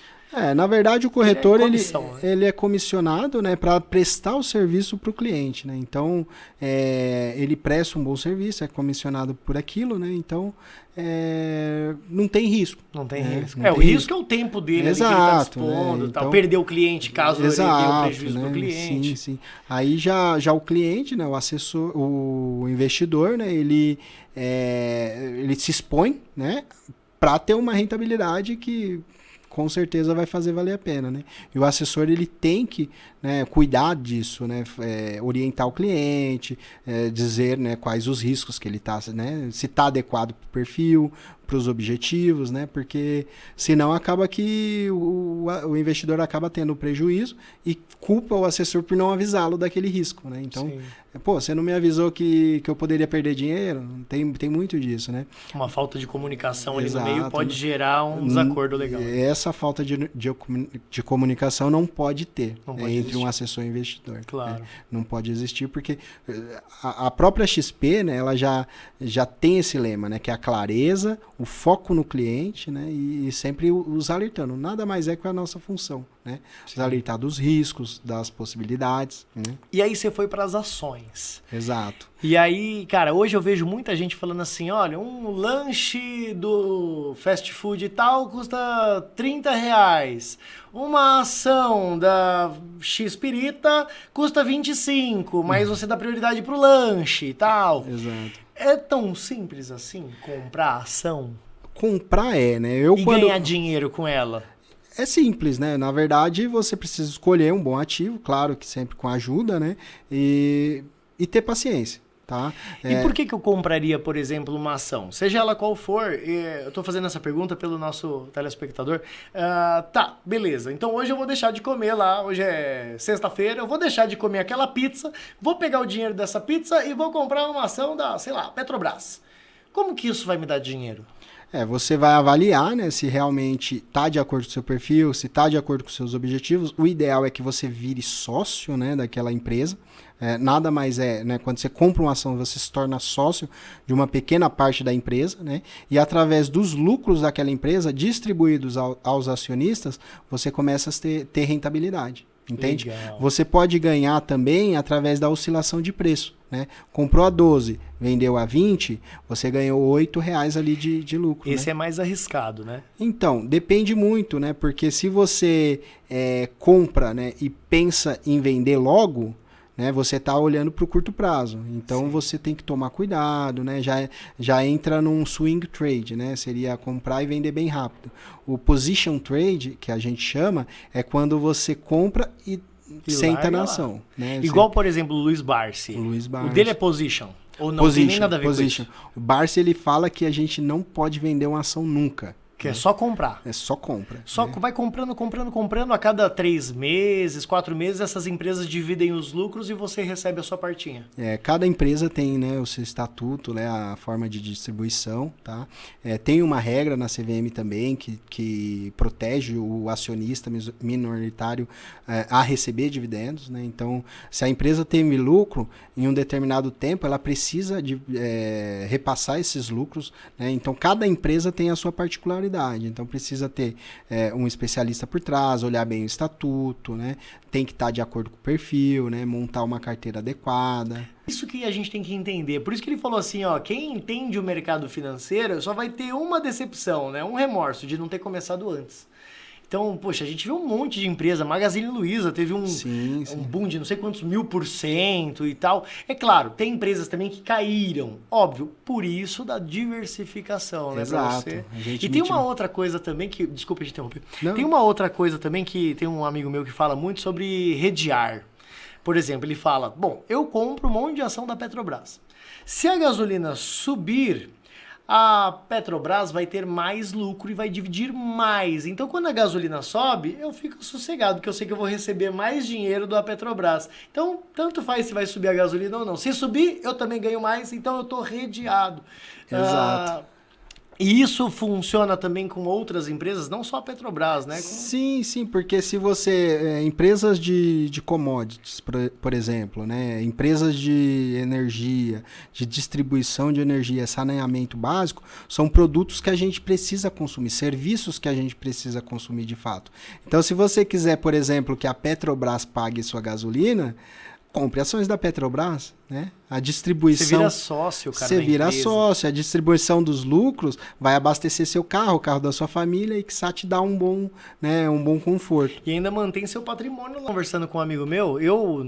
Speaker 2: Na verdade, o corretor
Speaker 1: comissão,
Speaker 2: ele é comissionado, né, para prestar o serviço para o cliente, né? Então, ele presta um bom serviço, é comissionado por aquilo, né? Então, não tem risco.
Speaker 1: Não tem risco.
Speaker 2: Não
Speaker 1: o
Speaker 2: tem
Speaker 1: risco é o tempo dele,
Speaker 2: Exato,
Speaker 1: ali que ele tá dispondo,
Speaker 2: né?
Speaker 1: tal.
Speaker 2: Então,
Speaker 1: Perder o cliente caso ele dê um prejuízo
Speaker 2: né?
Speaker 1: pro cliente.
Speaker 2: Sim, sim. Aí já o cliente, né, o assessor, o investidor, né, ele se expõe, né, para ter uma rentabilidade que com certeza vai fazer valer a pena, né? E o assessor, ele tem que, né, cuidar disso, né? Orientar o cliente, dizer, né, quais os riscos que ele está, né? Se está adequado para o perfil, para os objetivos, né? Porque senão acaba que o investidor acaba tendo prejuízo e culpa o assessor por não avisá-lo daquele risco, né? Então, você não me avisou que eu poderia perder dinheiro? Tem muito disso, né?
Speaker 1: Uma falta de comunicação ali
Speaker 2: Exato,
Speaker 1: no meio pode gerar um desacordo legal.
Speaker 2: Essa falta de comunicação não pode ter entre um assessor e investidor.
Speaker 1: Claro.
Speaker 2: Né? Não pode existir porque a própria XP, né, ela já tem esse lema, né, que é a clareza, o foco no cliente, né, e sempre os alertando. Nada mais é que a nossa função, né? Os alertar dos riscos, das possibilidades. Né?
Speaker 1: E aí você foi para as ações.
Speaker 2: Exato.
Speaker 1: E aí, cara, hoje eu vejo muita gente falando assim, olha, um lanche do fast food e tal custa R$30. Uma ação da Xpirita custa 25, mas você dá prioridade pro lanche e tal.
Speaker 2: Exato.
Speaker 1: É tão simples assim comprar ação?
Speaker 2: Comprar né?
Speaker 1: Ganhar dinheiro com ela?
Speaker 2: É simples, né? Na verdade, você precisa escolher um bom ativo, claro que sempre com ajuda, né? E ter paciência. Tá?
Speaker 1: E por que eu compraria, por exemplo, uma ação? Seja ela qual for, eu estou fazendo essa pergunta pelo nosso telespectador. Tá, beleza. Então hoje eu vou deixar de comer lá, hoje é sexta-feira, eu vou deixar de comer aquela pizza, vou pegar o dinheiro dessa pizza e vou comprar uma ação da, sei lá, Petrobras. Como que isso vai me dar dinheiro?
Speaker 2: Você vai avaliar, né, se realmente está de acordo com o seu perfil, se está de acordo com os seus objetivos. O ideal é que você vire sócio, né, daquela empresa. Nada mais né, quando você compra uma ação, você se torna sócio de uma pequena parte da empresa, né, e através dos lucros daquela empresa distribuídos aos acionistas, você começa a ter rentabilidade. Entende?
Speaker 1: Legal.
Speaker 2: Você pode ganhar também através da oscilação de preço. Né? Comprou a 12, vendeu a 20, você ganhou R$8 ali de lucro.
Speaker 1: Esse
Speaker 2: né?
Speaker 1: é mais arriscado, né?
Speaker 2: Então, depende muito, né? Porque se você compra, né, e pensa em vender logo, né, você está olhando para o curto prazo. Então, sim, você tem que tomar cuidado, né? Já entra num swing trade, né? Seria comprar e vender bem rápido. O position trade, que a gente chama, é quando você compra e senta na ação. Né?
Speaker 1: Igual, por exemplo, o Luiz Barsi. O dele é position. Ou não tem nem nada a ver com isso?
Speaker 2: O Barsi, ele fala que a gente não pode vender uma ação nunca.
Speaker 1: Que é só comprar.
Speaker 2: É só compra.
Speaker 1: Só
Speaker 2: né?
Speaker 1: vai comprando. A cada 3 meses, 4 meses, essas empresas dividem os lucros e você recebe a sua partinha.
Speaker 2: Cada empresa tem, né, o seu estatuto, né, a forma de distribuição, tá? Tem uma regra na CVM também que protege o acionista minoritário a receber dividendos, né? Então, se a empresa teve lucro em um determinado tempo, ela precisa repassar esses lucros, né? Então, cada empresa tem a sua particularidade. Então, precisa ter um especialista por trás, olhar bem o estatuto, né? Tem que estar de acordo com o perfil, né? Montar uma carteira adequada.
Speaker 1: Isso que a gente tem que entender. Por isso que ele falou assim, ó, quem entende o mercado financeiro só vai ter uma decepção, né? Um remorso de não ter começado antes. Então, poxa, a gente viu um monte de empresa. Magazine Luiza teve um boom de não sei quantos 1000% e tal. É claro, tem empresas também que caíram. Óbvio, por isso da diversificação, né?
Speaker 2: Exato.
Speaker 1: Pra você. E tem uma outra coisa também que... Desculpa te interromper.
Speaker 2: Não.
Speaker 1: Tem uma outra coisa também que tem um amigo meu que fala muito sobre redear. Por exemplo, ele fala, bom, eu compro um monte de ação da Petrobras. Se a gasolina subir... a Petrobras vai ter mais lucro e vai dividir mais. Então, quando a gasolina sobe, eu fico sossegado, porque eu sei que eu vou receber mais dinheiro da Petrobras. Então, tanto faz se vai subir a gasolina ou não. Se subir, eu também ganho mais, então eu estou redeado.
Speaker 2: Exato.
Speaker 1: E isso funciona também com outras empresas, não só a Petrobras, né?
Speaker 2: Sim, porque se você... empresas de commodities, por exemplo, né? Empresas de energia, de distribuição de energia, saneamento básico, são produtos que a gente precisa consumir, serviços que a gente precisa consumir de fato. Então, se você quiser, por exemplo, que a Petrobras pague sua gasolina... compre ações da Petrobras, né? A distribuição...
Speaker 1: Você vira sócio, cara.
Speaker 2: Você vira sócio. A distribuição dos lucros vai abastecer seu carro, o carro da sua família e que te dá um bom conforto.
Speaker 1: E ainda mantém seu patrimônio. Conversando com um amigo meu, eu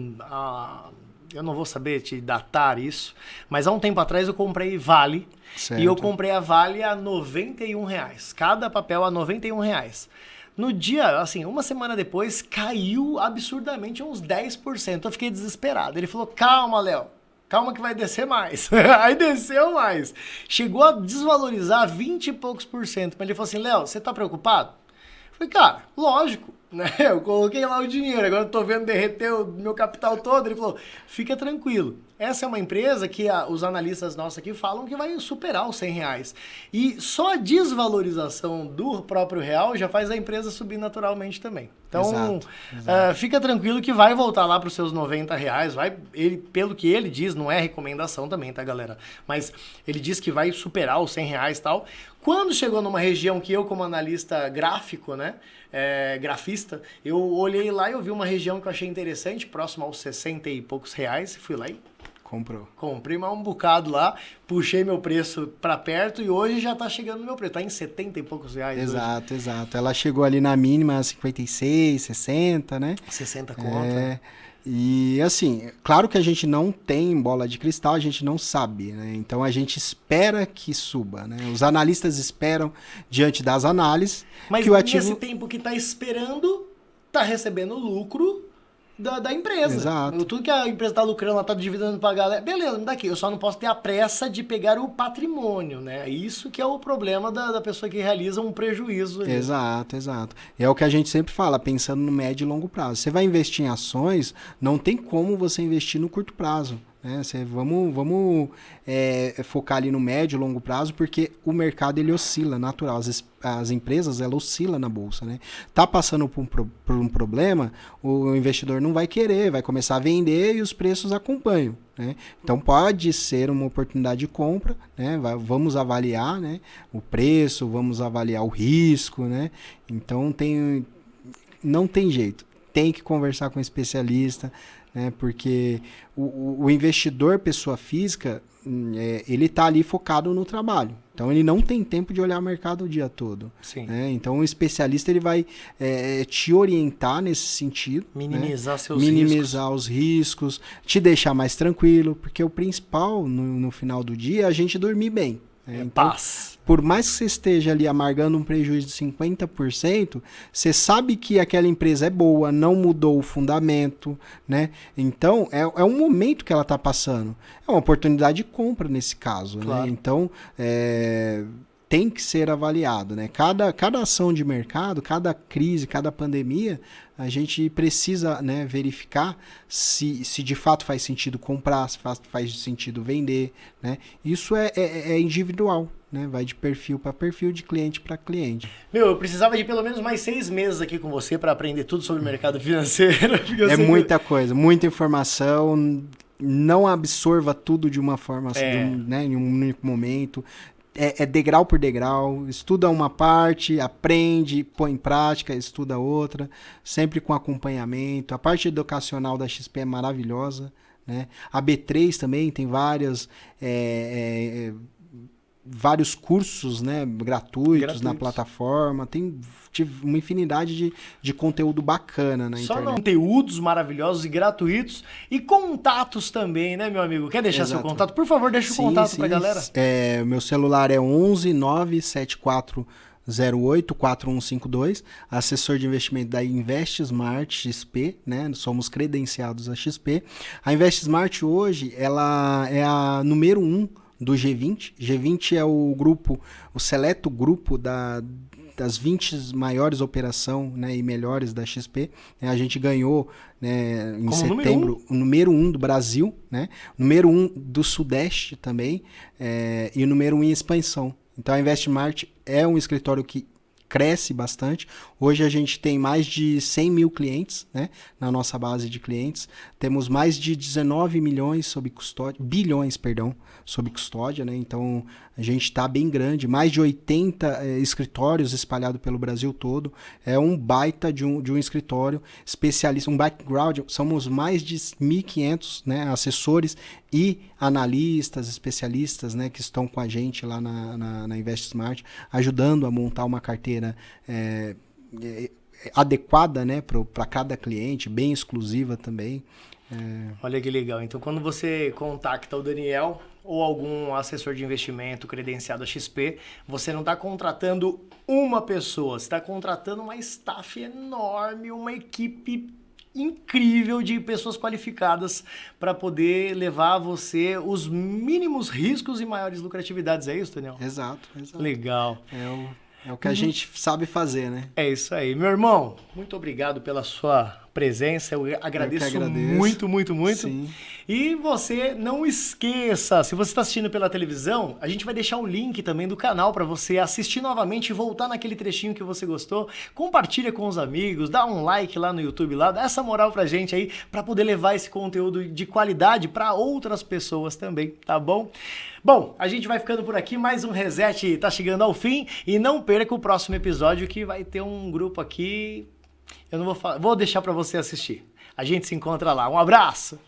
Speaker 1: não vou saber te datar isso, mas há um tempo atrás eu comprei Vale.
Speaker 2: Certo.
Speaker 1: E eu comprei a Vale a R$91. Cada papel a R$91. No dia, assim, uma semana depois, caiu absurdamente uns 10%. Eu fiquei desesperado. Ele falou, calma, Léo. Calma que vai descer mais. Aí desceu mais. Chegou a desvalorizar 20 e poucos %. Mas ele falou assim, Léo, você tá preocupado? Eu falei, cara, lógico. Né? Eu coloquei lá o dinheiro, agora eu tô vendo derreter o meu capital todo. Ele falou, fica tranquilo. Essa é uma empresa que os analistas nossos aqui falam que vai superar os R$100. E só a desvalorização do próprio real já faz a empresa subir naturalmente também. Então, exato. Fica tranquilo que vai voltar lá para os seus R$90. Pelo que ele diz, não é recomendação também, tá, galera? Mas ele diz que vai superar os R$100 e tal. Quando chegou numa região que eu, como analista gráfico, né, grafista, eu olhei lá e eu vi uma região que eu achei interessante, próximo aos 60 e poucos reais, fui lá e comprei mais um bocado lá, puxei meu preço para perto e hoje já tá chegando no meu preço, tá em 70 e poucos reais.
Speaker 2: Exato. Ela chegou ali na mínima 56, 60, né?
Speaker 1: 60 conto.
Speaker 2: E assim, claro que a gente não tem bola de cristal, a gente não sabe, né? Então a gente espera que suba, né? Os analistas esperam diante das análises.
Speaker 1: Mas
Speaker 2: que o ativo...
Speaker 1: nesse tempo que tá esperando, tá recebendo lucro da empresa.
Speaker 2: Exato.
Speaker 1: Tudo que a empresa tá lucrando, ela tá dividindo pra galera. Beleza, me dá aqui. Eu só não posso ter a pressa de pegar o patrimônio, né? Isso que é o problema da pessoa que realiza um prejuízo. Ali.
Speaker 2: Exato. É o que a gente sempre fala, pensando no médio e longo prazo. Você vai investir em ações, não tem como você investir no curto prazo. Né? Vamos focar ali no médio e longo prazo, porque o mercado ele oscila, natural. As empresas ela oscila na bolsa, né? Tá passando por um problema, o investidor não vai querer, vai começar a vender e os preços acompanham, né? Então pode ser uma oportunidade de compra, né? Vamos avaliar, né, o preço, vamos avaliar o risco, né? Então não tem jeito, tem que conversar com um especialista, né? Porque o investidor, pessoa física, ele está ali focado no trabalho. Então, ele não tem tempo de olhar o mercado o dia todo.
Speaker 1: Sim.
Speaker 2: Né? Então, o especialista ele vai te orientar nesse sentido.
Speaker 1: Minimizar,
Speaker 2: né?
Speaker 1: seus
Speaker 2: Minimizar os riscos, te deixar mais tranquilo, porque o principal, no final do dia, é a gente dormir bem. Né? Então,
Speaker 1: paz.
Speaker 2: Por mais que você esteja ali amargando um prejuízo de 50%, você sabe que aquela empresa é boa, não mudou o fundamento, né? Então, é um momento que ela está passando. É uma oportunidade de compra nesse caso, claro. Né? Então, tem que ser avaliado, né? Cada ação de mercado, cada crise, cada pandemia, a gente precisa, né, verificar se de fato faz sentido comprar, se faz sentido vender, né? Isso é individual, né? Vai de perfil para perfil, de cliente para cliente.
Speaker 1: Eu precisava de pelo menos mais 6 meses aqui com você para aprender tudo sobre o mercado financeiro.
Speaker 2: É muita coisa, muita informação. Não absorva tudo de uma forma, né, em um único momento. É degrau por degrau, estuda uma parte, aprende, põe em prática, estuda outra, sempre com acompanhamento. A parte educacional da XP é maravilhosa, né? A B3 também tem vários cursos, né, gratuitos na plataforma, tem uma infinidade de conteúdo bacana na internet.
Speaker 1: Só conteúdos maravilhosos e gratuitos e contatos também, né, meu amigo? Quer deixar seu contato? Por favor, deixa o contato pra galera.
Speaker 2: Meu celular é 11 97408 4152, assessor de investimento da InvestSmart XP, né? Somos credenciados a XP. A InvestSmart hoje, ela é a número 1 do G20. G20 é o seleto grupo das 20 maiores operações, né, e melhores da XP. A gente ganhou, né, em setembro o número 1 do Brasil, né, número 1 do Sudeste também, e o número 1 em expansão. Então a InvestSmart é um escritório que cresce bastante. Hoje a gente tem mais de 100 mil clientes, né, na nossa base de clientes. Temos mais de 19 milhões sob custódia, bilhões, perdão, sob custódia, né? Então a gente está bem grande, mais de 80 escritórios espalhados pelo Brasil todo. É um baita de um escritório especialista, um background. Somos mais de 1.500, né, assessores e analistas, especialistas, né, que estão com a gente lá na InvestSmart, ajudando a montar uma carteira adequada, né, para cada cliente, bem exclusiva também.
Speaker 1: Olha que legal. Então, quando você contacta o Daniel ou algum assessor de investimento credenciado a XP, você não está contratando uma pessoa, você está contratando uma staff enorme, uma equipe incrível de pessoas qualificadas para poder levar a você os mínimos riscos e maiores lucratividades. É isso, Daniel?
Speaker 2: Exato.
Speaker 1: Legal.
Speaker 2: É o que a gente sabe fazer, né?
Speaker 1: É isso aí. Meu irmão, muito obrigado pela sua presença. Eu agradeço muito, muito, muito.
Speaker 2: Sim.
Speaker 1: E você não esqueça, se você está assistindo pela televisão, a gente vai deixar o link também do canal para você assistir novamente e voltar naquele trechinho que você gostou. Compartilha com os amigos, dá um like lá no YouTube, lá, dá essa moral pra gente aí, para poder levar esse conteúdo de qualidade para outras pessoas também, tá bom? Bom, a gente vai ficando por aqui, mais um Reset tá chegando ao fim e não perca o próximo episódio que vai ter um grupo aqui, eu não vou falar, vou deixar para você assistir. A gente se encontra lá. Um abraço!